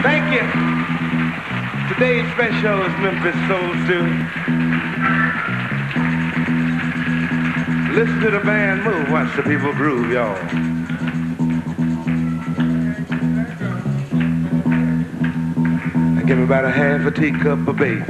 Thank you. Today's special is Memphis Soul Stew. Listen to the band move, watch the people groove, y'all. Give me about a half a teacup of bass.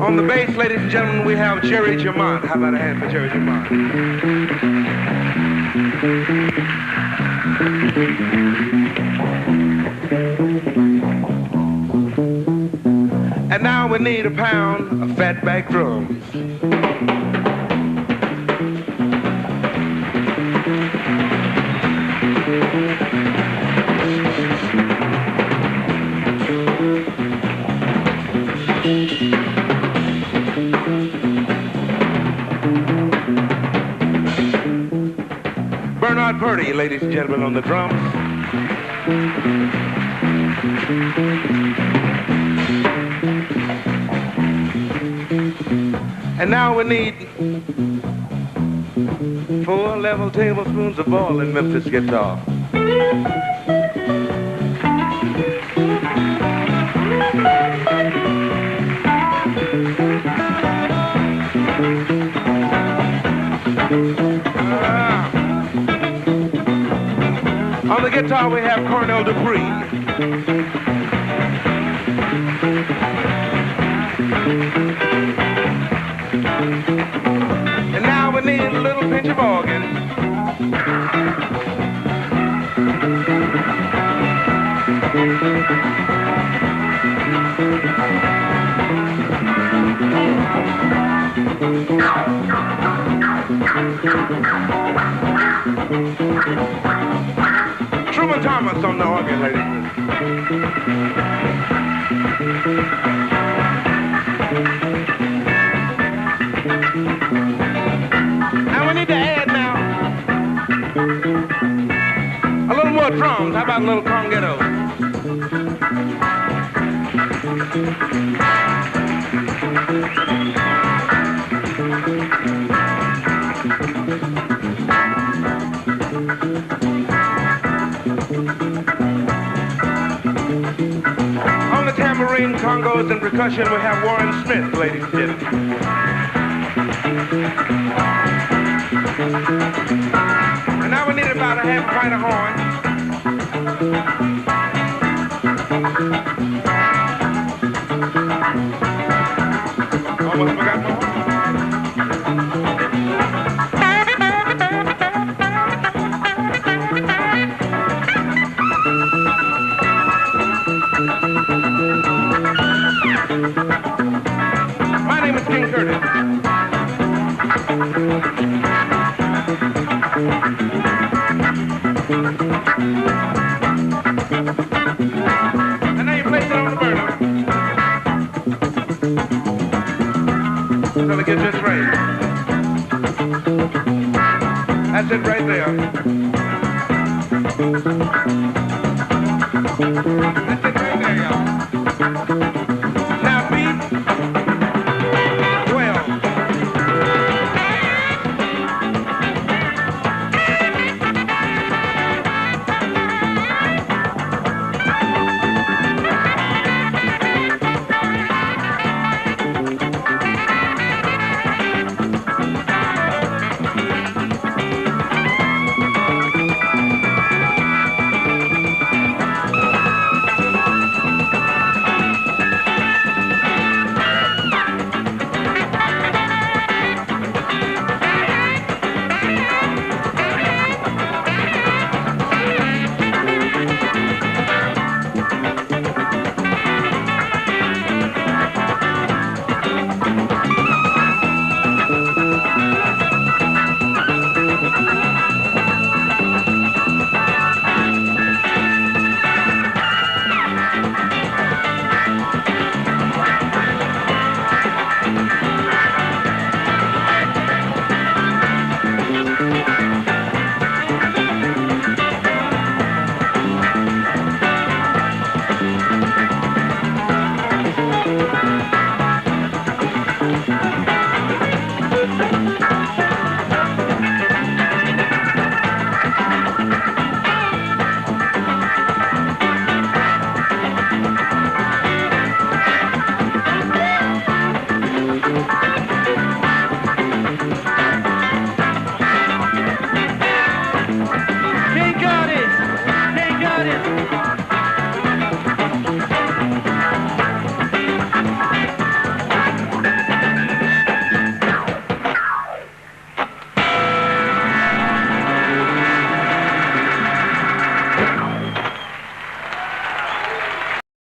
On the bass, ladies and gentlemen, we have Jerry Jamont. How about a hand for Jerry Jamont? And now we need a pound of fatback drums. Bernard Purdy, ladies and gentlemen, on the drums. And now we need 4 level tablespoons of oil in Memphis guitar. On the guitar we have Cornell Dupree. And now we need a little pinch of organ. Truman Thomas on the organ, ladies. And we need to add now a little more drums. How about a little congetto? On the tambourine, congos, and percussion, we have Warren Smith, ladies and gentlemen. And now we need about a half a pint of horn. Almost forgot my horn. My name is King Curtis. And now you place it on the burner. So to get this right. That's it right there. That's it right there, y'all. Now beat 12. Otis.